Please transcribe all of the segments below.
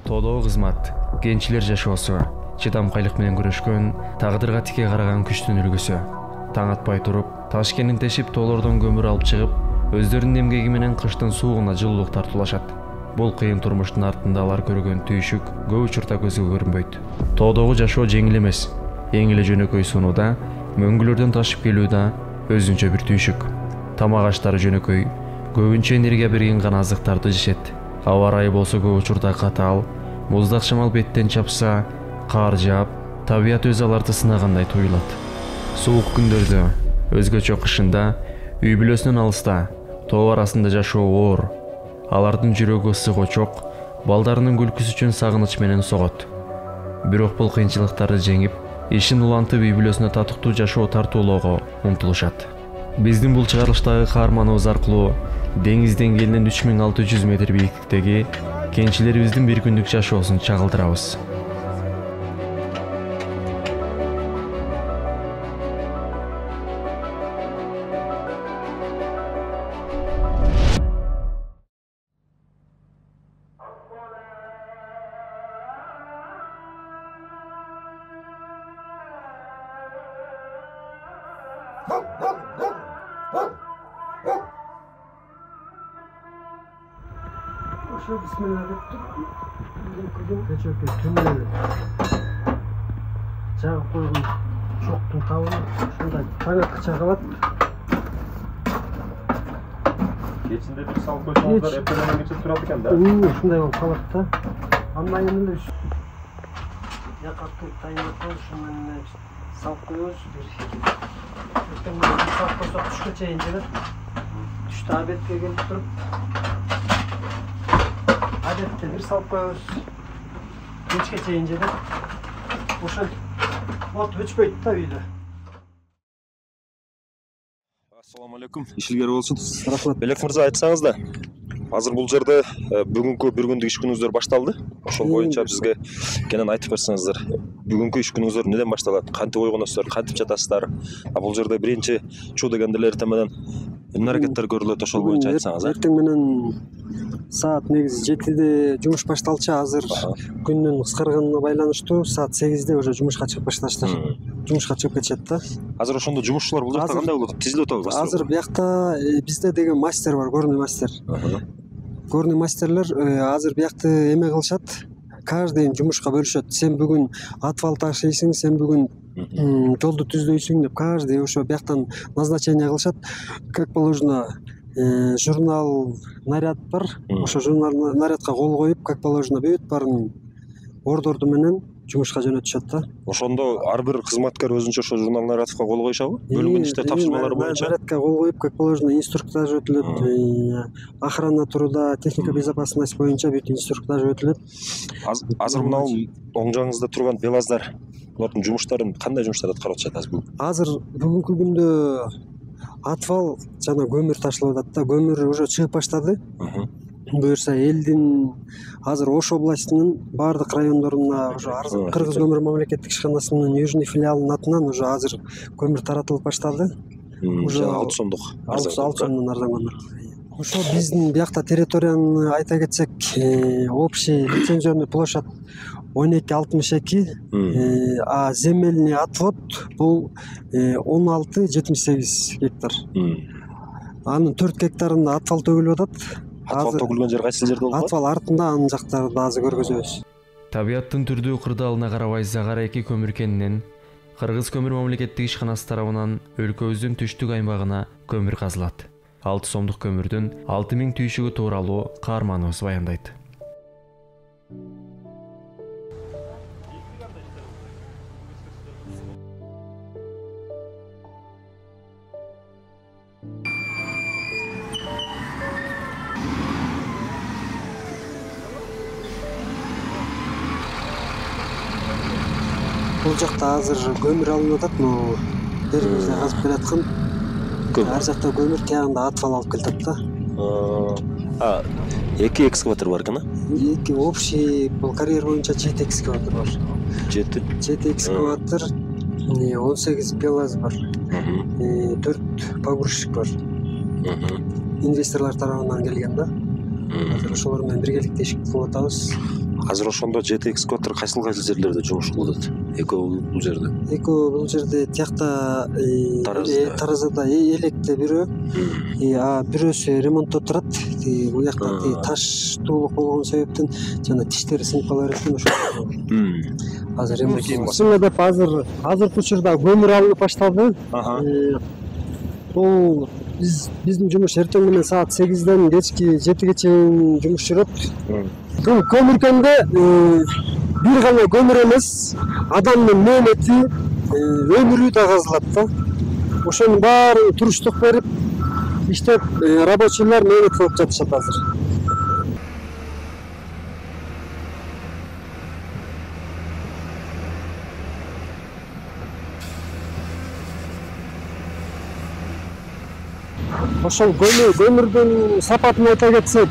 Тоодогу кызмат кенчилер жашоосу, чыдамкайлык менен күрөшкөн, тагдырга тике караган күчтүн үлгүсү. Таң атпай туруп, таш кенин тешип тоолордон көмүр алып чыгып, өздөрүнүн эмгеги менен кыштын суугуна жылуулук тартуулашат. Бул кыйын турмуштун артында алар көргөн түйшүк көп учурда көзгө көрүнбөйт. Тоодогу жашоо жеңил эмес. Эң эле жөнөкөй сунууда, мөңгүлөрдөн ташып келүү да өзүнчө бир түйшүк. Тамак аштары жөнөкөй, көбүнчө энергия берген гана азыктарды жешет. Аба ырайы болсо көп учурда катаал, муздак шамал беттен чапса, кар жаап, табият өз аларды сынагандай туюлат. Суук күндөрдө, өзгөчө кышында, үй бүлөсүнөн алыста, тоо арасында жашоо оор. Алардын жүрөгү ысык очок, балдарынын күлкүсү үчүн сагыныч менен согот. Бирок бул кыйынчылыктарды жеңип, ишин улантып үй бүлөсүнө татыктуу жашоо тартуулоого умтулушат. Биздин бул чыгарылыштагы каарманыбыз аркылуу деңиз деңгээлинен 3600 метр бийиктиктеги кенчилерибиздин бир күндүк жашоосун чагылдырабыз. Ошо бисмилла деп туруп, кечээки түнү жагып койгон чоктун табын ушундай таң аткыча калат. Кечинде бир салып койсоңуздар, эртеңден кече турат экен да. Ушундай болуп калат да. Андан кийин эле якаттуу тайнап ушуну менен салып коебуз. Эртең менен салып койсок түшкө чейин жетет. Түштө обедке келип туруп, adette bir salып koyuyoruz. Kechке чейин жетет. Ошол от өчпөйт да үйдө. Ассаламу алейкум. Ишилгер болсун. Рахмат. Белек мырза, айтсаңыз да, азыр бул жерде бүгүнкү бир күндүк иш күнүңүздөр башталды. Ошол боюнча бизге кенен айтып берсеңиздер. Бүгүнкү иш күнүңүздөр неден башталат? Кантип ойгоносуздар? Кантип жатасыздар? Бул жерде биринчи чуу дегенде эле эртең менен эмне аракеттер көрүлөт? Ошол боюнча айтсаңыз. Эртең менен саат негизи 7-де жумуш башталчу. Азыр күндүн кыскарганына байланыштуу саат 8-де уже жумушка чыгып башташтыр. Жумушка чыгып кетишет да. Азыр ошондо жумушчулар бул жакта кандай болот? Тизилип атабы? Азыр биякта бизде деген мастер бар, горный мастер. Горный мастерлер азыр биякты эме кылышат. Каждый жумушка бөлүшөт. Сен бүгүн атвал ташыйсың, сен бүгүн жолду түздөйсүң деп каждый ошо бияктан назначение кылышат. Как положено, журнал, наряд бар. Ошо журнал, нарядка кол коюп, как положено бүт баарын ордорду менен жумушка жөнөтүшөт да. Ошондо ар бир кызматкер өзүнчө ошо журнал нарядка кол коюшабы? Бөлүнгөн иште тапшырмалары боюнча. Нарядка кол коюп, как положено, инструктаж өтүлөт. Охрана труда, техника безопасность боюнча бүт инструктаж өтүлөт. Азыр мына оң жагыңызда турган белаздар, булардын жумуштарын кандай жумуштар аткарып атышат азыр бүгүн? Азыр бүгүнкү күндө атвал жана көмүр ташылып атат да. Көмүр уже чыгып баштады. Буюрса элдин азыр Ош областынын баардык райондоруна уже Кыргыз көмүр мамлекеттик ишканасынын южный филиалынын атынан уже азыр көмүр таратылып башталды. Уже 6 сомдук. 6 сомдон арзан көмүр. Ошо биздин биякта территорияны айта кетсек, общий лицензионный площадь 12,62, а земельный отвод бул 16,78 гектар. Анын 4 гектарында атвал төгүлүп атат. Атвал төгүлгөн жер кайсы жерде болот? Атвал артында, анын жактарында азыр көргөзөбүз. Табияттын түрдүү кырдаалына карабай Загара 2 көмүр кенинен Кыргыз көмүр мамлекеттик ишканасы тарабынан өлкөбүздүн түштүк аймагына көмүр казылат. 6 сомдук көмүрдүн 6000 түйшүгү тууралуу каарманыбыз баяндайт. Бул жакта азыр көмүр алынып атат, но берибизде казып келаткан. Ар жакта көмүр, тиягында атвал алып келет да. 2 экскаватор бар экен, а? 2 общий бул карьер боюнча 7 экскаватор бар. 7 экскаватор, 18 белаз бар. 4 погрузчик бар. Инвесторлор тарабынан келген да. азыр ошолор менен биргеликте иш кылып атабыз. Азыр ошондо жети экскаватор кайсыл жерлерде жумуш кылып атат? Экөө бул жерде. Экөө бул жерде тиякта Таразда электе бирөө, а бирөөсү ремонтто турат. Бул жакта таш туулук болгон себептен жана тиштери сынып кала берет экен ошол. Азыр ремонт деп азыркы учурда көмүр алынып башталды. Бул биздин жумуш эртең менен саат 8ден кечки 7ге чейин жумуш жүрөт. Бул көмүркөндө бир гана көмүр эмес, адамдын мээнети, өмүрү да казылат да. Ошонун баарын туруштук берип, иштеп, рабочийлер мээнет кылып жатышат азыр. Ошол көмүрдүн сапатын айта кетсек,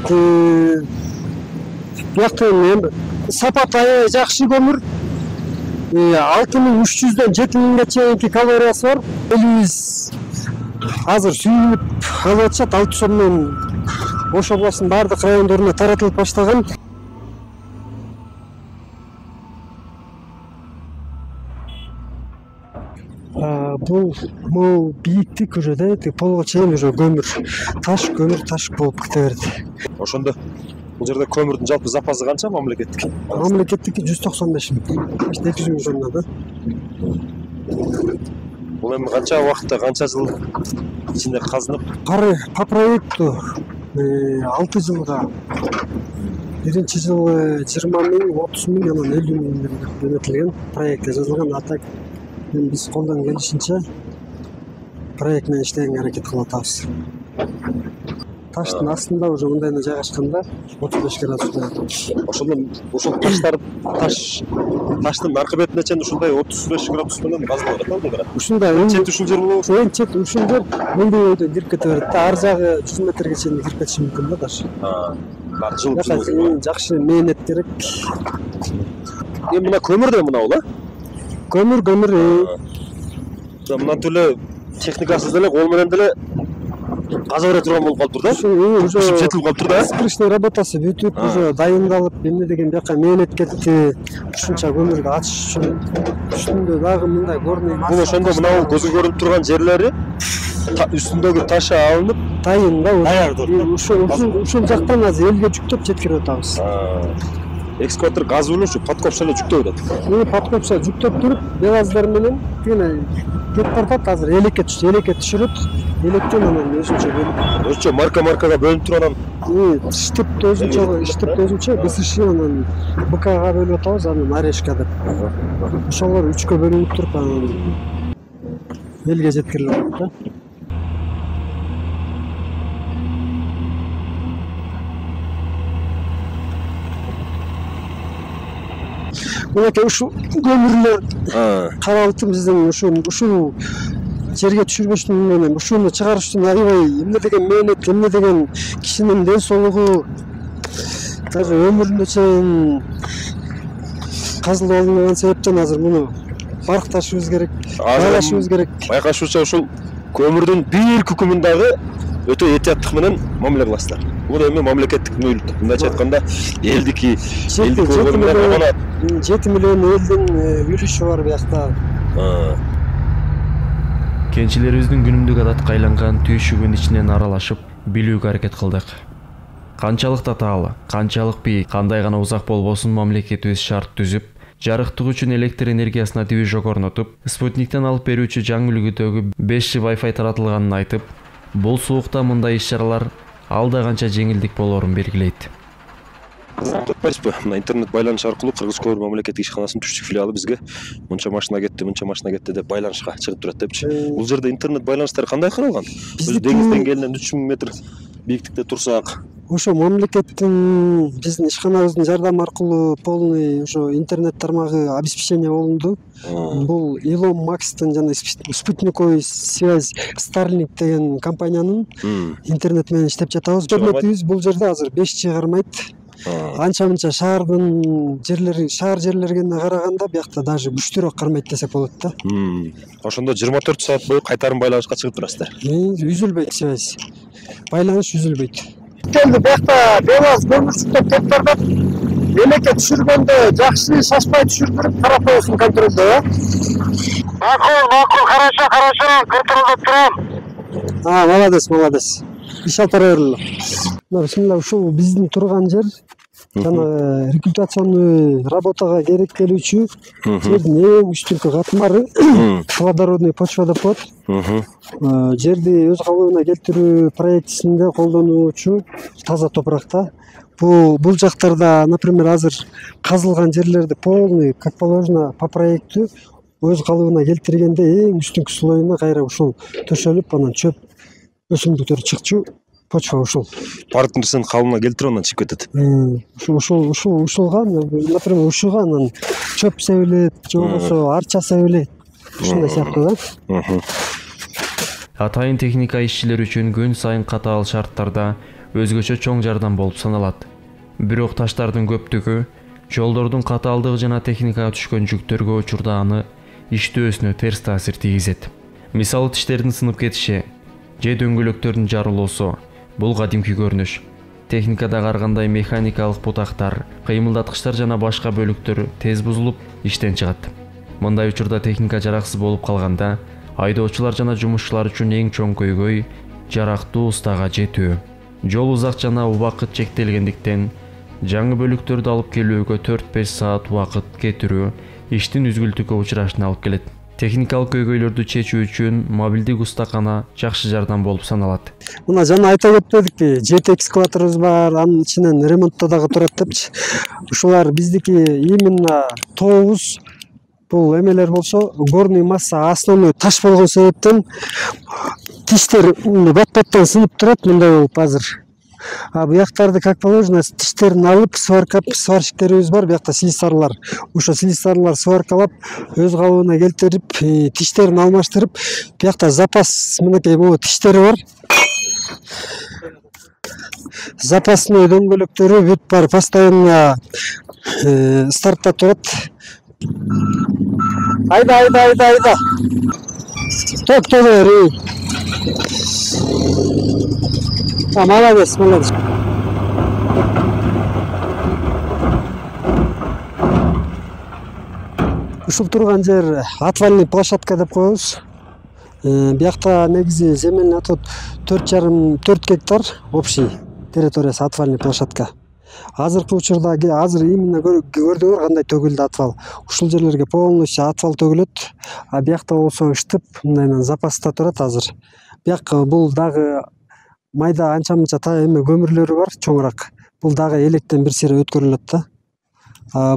бияктын сапаты аябай жакшы көмүр. 6300дөн 7000ге чейинки калориясы бар. Элибиз азыр сүйүнүп алып атышат. 6 сомдон Ош областынын бардык райондоруна таратылып баштаган. Бул бийиктик уже да, полго чейин уже көмүр, таш болуп кете берди. Ошондо бул жерде көмүрдүн жалпы запасы канча мамлекеттик? Мамлекеттики 195 миң, 200 миң тонна да. Бул эми канча убакытта, канча жыл ичинде казынып? По проекту 6 жылга. Биринчи жылы 20 миң, 30 миң, анан 50 миң жөнөтүлгөн проектте жазылган. Атак биз колдон келишинче проект менен иштегенге аракет кылып атабыз. Таштын астында уже мындайына жайгашканда 35 градуста. Ошол таштын аркы бетине чейин ушундай 35 градус менен казылып атат да. Ушундай чет ушул жер болобу? Чет ушул жер мындай бойдон кирип кете берет да. Ар жагы 100 метрге чейин кирип кетиши мүмкүн да даже. Баары жылып жакшы мээнет керек. Эми мына көмүр да мына бул, Көмүр. Мындан төлө техникасыз деле кол менен деле каза бере турган болуп калыптыр да. Уже жетилип калыптыр да. Скрышный работасы бүтүп, уже дайындалып, эмне деген бияка мээнет кетти. Ушунча көмүрдү ачыш үчүн үстүндө дагы мындай горный масса. Бул ошондо мына көзгө көрүнүп турган жерлери үстүндөгү ташы алынып, дайын да. Ушул жактан азыр элге жүктөп жеткирип атабыз. Экскаватор газ менен ушу подкопша эле жүктөп атат. Подкопша жүктөп туруп, белаздар менен тигине кеп тартат. Азыр элекке түшүрөт. Электен анан өзүнчө маркага бөлүнүп туруп анан иштеп өзүнчө БСШ анан БКга бөлүп атабыз, анан Орешка деп. Ошолор 3кө бөлүнүп туруп анан элге жеткирилип атат да. Мынакей ушул көмүрлөр каралып биздин ушул жерге түшүрбөштүн менен ушуну чыгарыштын аябай эмне деген мээнет, эмне деген кишинин ден соолугу, даже өмүрүнө чейин казылып алынган себептен азыр муну баркташыбыз керек, байлашыбыз керек. Байкашууча ушул көмүрдүн бир күкүмүн дагы өтө этияттык менен мамиле кыласыздар. Бул эми мамлекеттик мүлк. Мындайча айтканда элдики 7 миллион элдин үлүшү бар биякта. Кенчилерибиздин күнүмдүк адатка айланган түйшүгүн ичинен аралашып билүүгө аракет кылдык. Канчалык татаалы, канчалык бийик, кандай гана узак болбосун мамлекетибиз шарт түзүп, жарыктык үчүн электр энергиясына движок орнотуп, спутниктен алып берүүчү жаңы үлгүдөгү 5G Wi-Fi таратылганын айтып, бул суукта мындай иш-чаралар алда канча жеңилдик болорун белгилейт. Топпайсызбы? Мына интернет байланыш аркылуу Кыргыз көмүр мамлекеттик ишканасынын түштүк филиалы бизге мынча машина кетти деп байланышка чыгып турат депчи. Бул жерде интернет байланыштары кандай курулган? Биз деңиз деңгээлинен 3000 метр бийиктикте турсак, ошо мамлекеттин биздин ишканабыздын жардамы аркылуу полный ошо интернет тармагы обеспечение болунду. Бул Elon Musk'тын жана спутниковый связь Starlink деген компаниянын интернет менен иштеп жатабыз. Интернетибиз бул жерде азыр 5G кармайт. Анча-мынча шаар жерлерге караганда биякта даже күчтүүрөөк кармайт десек болот да. Ошондо 24 саат бою кайтарым байланышка чыгып турасыздар. Үзүлбөйт связь. Байланыш үзүлбөйт. чектелди. Биякта БелАЗ көмүрчүктөп кеп барат. Элекке түшүргөндө жакшы шашпай түшүрдүрүп карап коесуң контролдо, Макул, хорошо, контролдоп турам. Молодец. Иш алтара берели. Бисмилла, ушул биздин турган жер жана рекультационный работага керектелүүчү жердин эң үстүнкү катмары плодородный почва деп коет. Жерди өз калыбына келтирүү проектисинде колдонуучу таза топуракта. Бул жактарда, например, азыр казылган жерлерди полный, как положено, по проекту өз калыбына келтиргенде эң үстүнкү слоюна кайра ушул төшөлүп, анан чөп өсүмдүктөр чыкчу почва ушул. Бардык нерсени калыбына келтирип анан чыгып кетет. Ушулга, например, ушуга анан чөп себилет, же болбосо арча себилет. Ушундай сыяктуу да. Атайын техника ишчилер үчүн күн сайын катаал шарттарда өзгөчө чоң жардам болуп саналат. Бирок таштардын көптүгү, жолдордун катаалдыгы жана техникага түшкөн жүктөргө учурда аны иштөөсүнө терс таасир тийгизет. Мисалы тиштердин сынып кетиши же дөңгөлөктөрдүн жарылуусу бул кадимки көрүнүш. Техникада ар кандай механикалык бутактар, кыймылдаткычтар жана башка бөлүктөр тез бузулуп, иштен чыгат. Мындай учурда техника жараксыз болуп калганда, айдоочулар жана жумушчулар үчүн эң чоң көйгөй жарактуу устага жетүү. Жол узак жана убакыт чектелгендиктен жаңы бөлүктөрдү алып келүүгө 4-5 саат убакыт кетирүү иштин үзгүлтүккө учурашына алып келет. Техникалык көйгөйлөрдү чечүү үчүн мобилдик устакана жакшы жардам болуп саналат. Мына жана айта кетпедикпи, жети экскаваторубуз бар, анын ичинен ремонтто дагы турат депчи. Ушулар биздики именно тообуз бул эмелер болсо, горный масса основной таш болгон себептен тиштер бат-баттан сынып турат, мындай болуп азыр. Бияктарды, как положено, тиштерин алып, сварщиктерибиз бар, биякта слесарьлар. Ошо слесарьлар сваркалап, өз калыбына келтирип, тиштерин алмаштырып, биякта запас мынакей могу тиштери бар. Запасной дөңгөлөктөрү бүт бар, постоянно стартта турат. Айда. Токтоо бери. Молодец. Ушул турган жер отвальный площадка деп коебуз. Биякта негизи земельный отвод 4,5-4 гектар общий территориясы отвальный площадка. Азыркы учурда азыр именно көрдүңөр кандай төгүлдү отвал. Ушул жерлерге полностью отвал төгүлөт. Биякта болсо ыштып, мындайынан запаста турат азыр. Бияк бул дагы майда анча-мынча эме көмүрлөрү бар, чоңураак. Бул дагы электен бир сыйра өткөрүлөт да.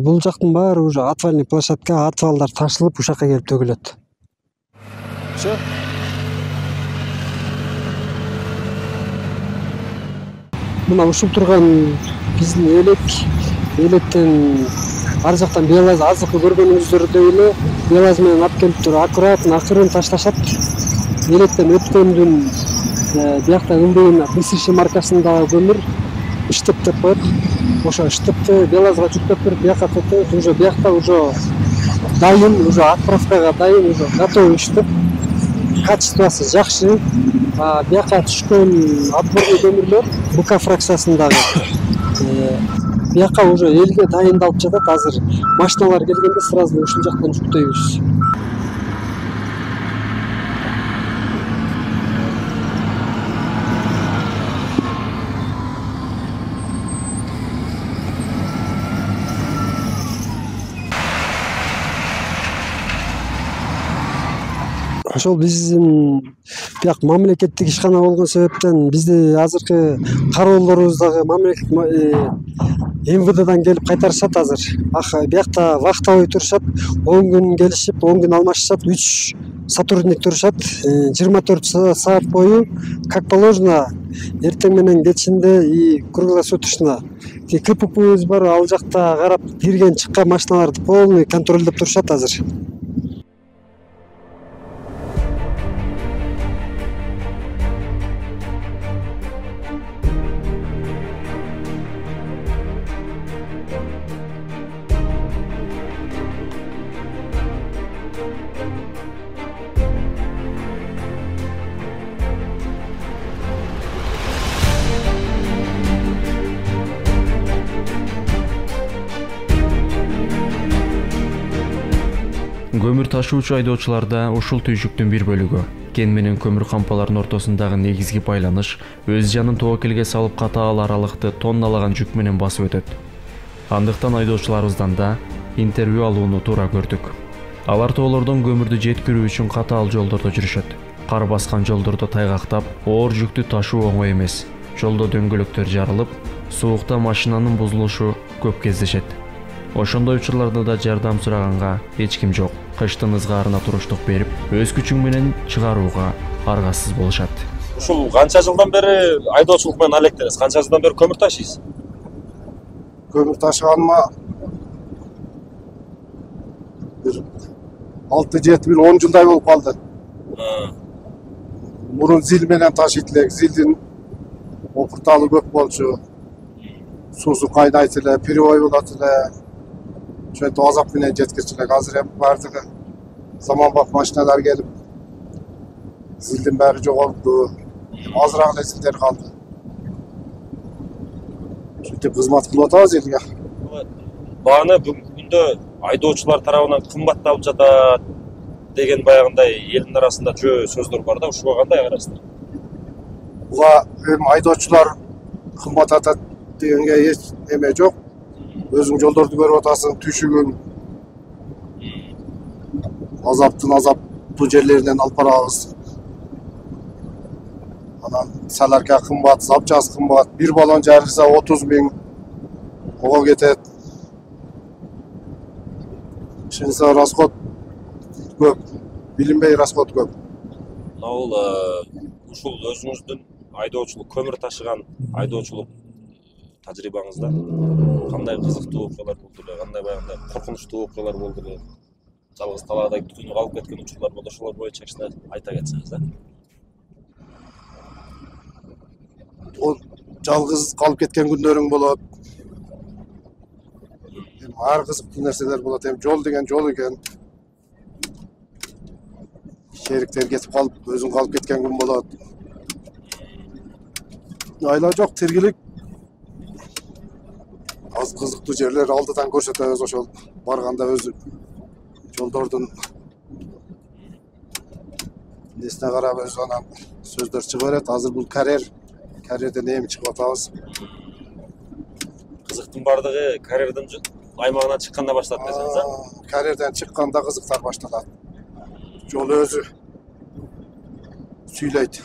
Бул жактын баары уже отвальный площадка, отвалдар ташылып ушакка келип төгүлөт. Всё. Мына ушул турган биздин электен ар жактан БелАЗ азыркы көргөнүңүздөрдөй эле БелАЗ менен алып келип туруп аккуратно акырын ташташат. Электен өткөндүн биякта ылдыйына БСШ маркасындагы көмүр ыштып деп коет. Ошо ыштыпты БелАЗга жүктөп берип бияка тотойт, уже биякта уже дайын, уже отправкага дайын, уже готовый ыштып. Качествосы жакшы. Бияка түшкөн отборный көмүрлөр БК фракциясындагы бияка уже элге дайындалып жатат. Азыр машиналар келгенде сразу ушул жактан жүктөйбүз. Ошол биздин бияк мамлекеттик ишкана болгон себептен бизди азыркы кароолдорубуз дагы МВДдан келип кайтарышат азыр. Биякта вахтовый турушат, 10 күн келишип, 10 күн алмашышат, 3 сотрудник турушат, 24 саат бою, как положено, эртең менен кечинде и круглосуточно. КППбыз бар, ал жакта карап, кирген чыккан машиналарды полный контролдоп турушат азыр. Көмүр ташуучу айдоочуларда ушул түйшүктүн бир бөлүгү кен менен көмүр кампаларынын ортосундагы негизги байланыш өз жанын тобокелге салып катаал аралыкты тонналаган жүк менен басып өтөт. Андыктан айдоочуларыбыздан да интервью алууну туура көрдүк. Алар тоолордон көмүрдү жеткирүү үчүн катаал жолдордо жүрүшөт. Кар баскан жолдордо тайгактап, оор жүктү ташуу оңой эмес. Жолдо дөңгөлөктөр жарылып, суукта машинанын бузулушу көп кездешет. Ошондой учурларда да жардам сураганга эч ким жок. Кыштын ызгаарына туруштук берип, өз күчүң менен чыгарууга аргасыз болушат. Ушул канча жылдан бери айдоочулук менен алектенесиз? Канча жылдан бери көмүр ташыйсыз? Көмір ташығаныма бір 6-7-10 жылдай болып қалды. Мұрын зил менен ташыйтылек, зилдин опырталы көп болчу. Сусу кайнайтылы, перебой болатылы. Шөйтіп азап менен жеткирчилек. Азыр эми бардыгы заманбап машиналар келип, зилдин баары жоголду. Азыраак эле зилдер калды. Шөйтіп кызмат кылып атабыз элге. Бааны бүгүнкү күндө айдоочулар тарабынан кымбатталып жатат деген баягындай элдин арасында жөө сөздөр бар да, ушуга кандай карайсыздар? Буга эми айдоочулар кымбат атат дегенге эч эме жок. Өзүң жолдорду көрүп атасың, түйшүгүн азаптуу жерлеринен алып барабыз. Анан саларка кымбат, запчас кымбат. Бир баллон жарылса 30 000 ого кетет. Шынса расход көп, билинбей расход көп. Бул ушул өзүңүздүн айдоочулук, көмүр ташыган айдоочулук тажрыйбаңызда кандай кызыктуу окуялар болду эле, кандай баягындай коркунучтуу окуялар болду эле, жалгыз талаада түтүнүп калып кеткен учурлар болду, ошолор боюнча кичине айта кетсеңиз да. Жалгыз калып кеткен күндөрүң болот. Ар кызыктуу нерселер болот. Жол деген жол экен. Шериктер кетип калып, өзүң калып кеткен күн болот. Айла жок, тиргилик. Аз кызыктуу жерлер алдыдан көрсөтөбүз, ошол барганда өзү жолдордун несине карап өзү анан сөздөр чыга берет. Азыр бул карьерден эми чыгып атабыз. Кызыктын бардыгы карьердин аймагынан чыкканда башталат десеңиз, а? Карьерден чыкканда кызыктар башталат. Жол өзү сүйлөйт.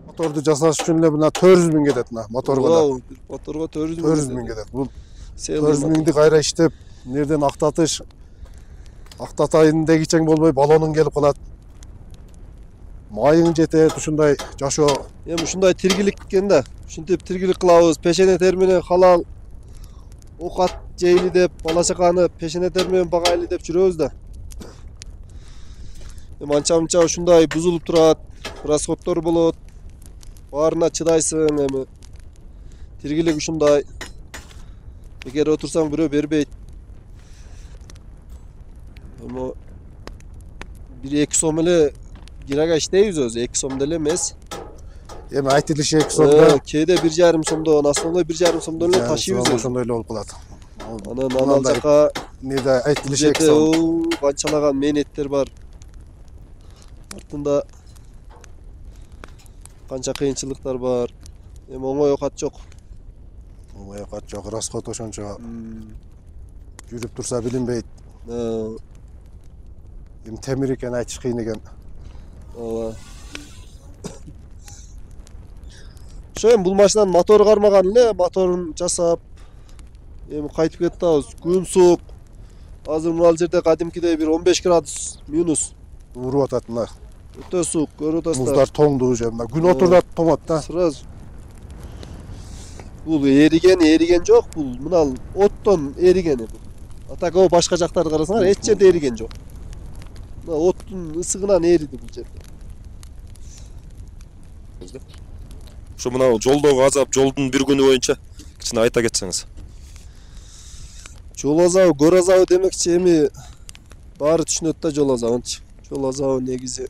Моторду жасаш үчүн эле мына 400 000 кетет мына моторго да. Моторго 400 000 кетет. Бул 400 000 кайра иштеп, нерден актатыш. Актатайын дегичең болбой баллонуң келип калат. Майың жетет, ушундай жашоо. Эми ушундай тиргилик экен да. Ушинтип тиргилик кылабыз. Пешене тер менен халал оокат жейли деп, бала чаканы пешене тер менен багайлы деп жүрөбүз да. Эми анча-мынча ушундай бузулуп турат, расходдор болот. Баарына чыдайсың эми. Тиргилик ушундай. Эгер отурсаң бирөө бербейт. Эми 1-2 сом эле кирага иштейбиз өзү, 2 сом деле эмес. Эми айтылышы 2 сомдо, кээде 1,5 сомдон, основной 1,5 сомдон эле ташыйбыз. Ошондой эле болуп калат. Анан анал жака неде айтылышы 2 сом. Канчалаган мээнеттер бар. Артында канча кыйынчылыктар бар. Эми оңой окат жок. Оңой окат жок, расход ошончо. Жүрүп турса билинбейт. Эми темир экен айтыш кыйын экен. Ооба. Ошо эми бул машинанын мотору кармаган эле, моторун жасап эми кайтып кетип атабыз. Күн суук. Азыр мына жерде кадимкидей бир 15 градус минус уруп атат мына. Өтө суук, көрүп атасыздар. Муздар тоңду уже мына. Күн отурат тоңот да. Сразу. Бул эриген жок, бул мына оттон эригени бул. Так о башка жактарды карасаңар, эч жерде эриген жок. Мына оттун ысыгынан эриди бул жерде. Ошо мына жолдогу азап, жолдун бир күнү боюнча кичине айта кетсеңиз. Жол азабы, көр азабы демекчи эми баары түшүнөт да жол азабынчы. Жол азабы негизи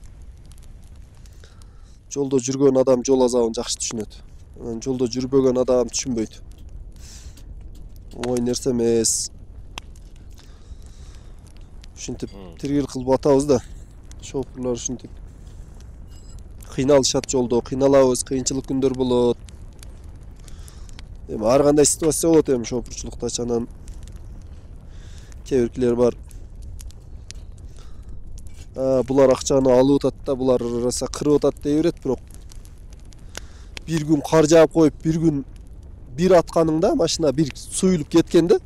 жолдо жүргөн адам жол азабын жакшы түшүнөт. Анан жолдо жүрбөгөн адам түшүнбөйт. Оңой нерсе эмес. ушинтип тиргел кылып атабыз да. Шоферлор ушинтип кыйналышат жолдо, кыйналабыз, кыйынчылык күндөр болот. Эми ар кандай ситуация болот эми шофурчулукта чанан кээ биркилер бар. Булар акчаны алып атат да, булар раса кырып атат дей берет, бирок бир күн кар жаап коюп, бир күн бир атканыңда машина бир суюлуп кеткенде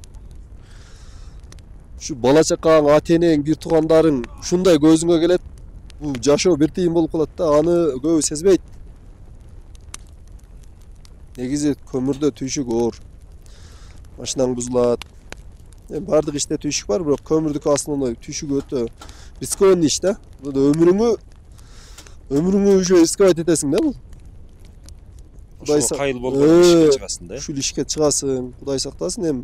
ушу бала чакаң, ата энең, бир туугандарың ушундай көзүңө келет. Бул жашоо бир тыйын болуп калат да, аны көбү сезбейт. Негизи көмүрдө түйшүк оор. Машинаң бузулат. Бардык иште түйшүк бар, бирок көмүрдүкү основной түйшүк өтө рискованный иш да. Бул өмүрүңү уже рисковать этесиң да бул. Ошо кайыл болуп ишке чыгасың да. Ушул ишке чыгасың, Кудай сактасын. Эми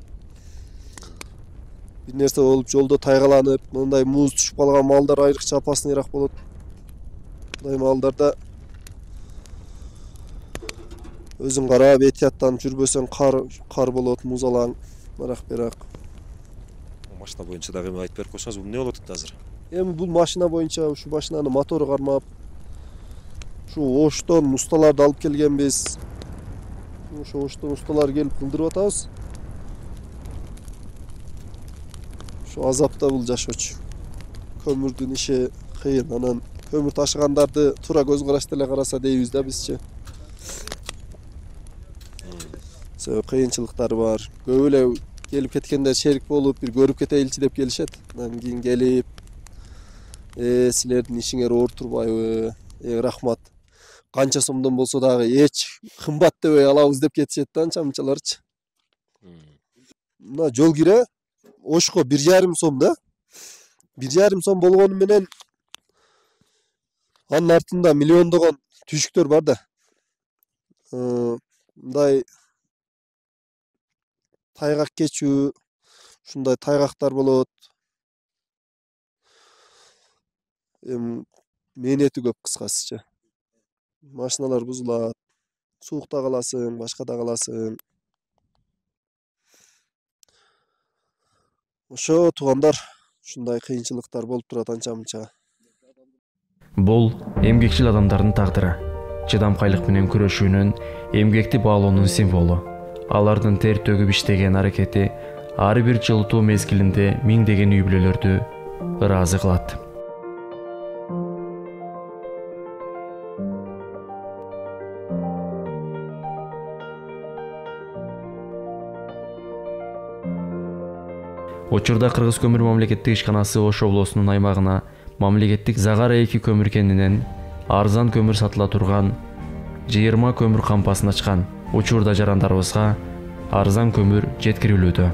бир нерсе болуп жолдо тайгаланып, мындай муз түшүп калган малдар айрыкча опасныйраак болот. Мындай малдарда өзүң карап этияттанып жүрбөсөң кар болот, муз алаң, барак. Машина боюнча дагы эми айтып берип койсоңуз, бул эмне болуп атат азыр? Эми бул машина боюнча ушу машинанын мотору кармап, ушу Оштон усталарды алып келгенбиз. Ошо Оштон усталар келип кылдырып атабыз. Ошо азапта бул жашоочу. Көмүрдүн иши кыйын, анан көмүр ташыгандарды туура көз карашты эле караса дейбиз да бизче. Кыйынчылыктары бар. Көп эле келип кеткенде шерик болуп, бир көрүп кетейинчи деп келишет. Анан кийин келип, силердин ишиңер оор турбайбы? Рахмат. Канча сомдон болсо дагы эч кымбат дебей алабыз деп кетишет да анча-мынчаларчы. Мына жол кире Ошко 1,5 сом да. 1,5 сом болгону менен анын артында миллиондогон түйшүктөр бар да. Мындай тайгак кечүү, ушундай тайгактар болот. Мээнети көп кыскасыча. Машиналар бузулат, суукта каласың, башкада каласың. Ошо туугандар ушундай кыйынчылыктар болуп турат анча-мынча. Бул эмгекчил адамдардын тагдыры. Чыдамкайлык менен күрөшүүнүн, эмгекти баалоонун символу. Алардын тер төгүп иштеген аракети ар бир жылытуу мезгилинде миңдеген үй бүлөлөрдү ыраазы кылат. Учурда Кыргыз көмүр мамлекеттик ишканасы Ош облусунун аймагына мамлекеттик Загара 2 көмүр кенинен арзан көмүр сатыла турган 20 көмүр кампасын ачкан. Учурда жарандарыбызга арзан көмүр жеткирилүүдө.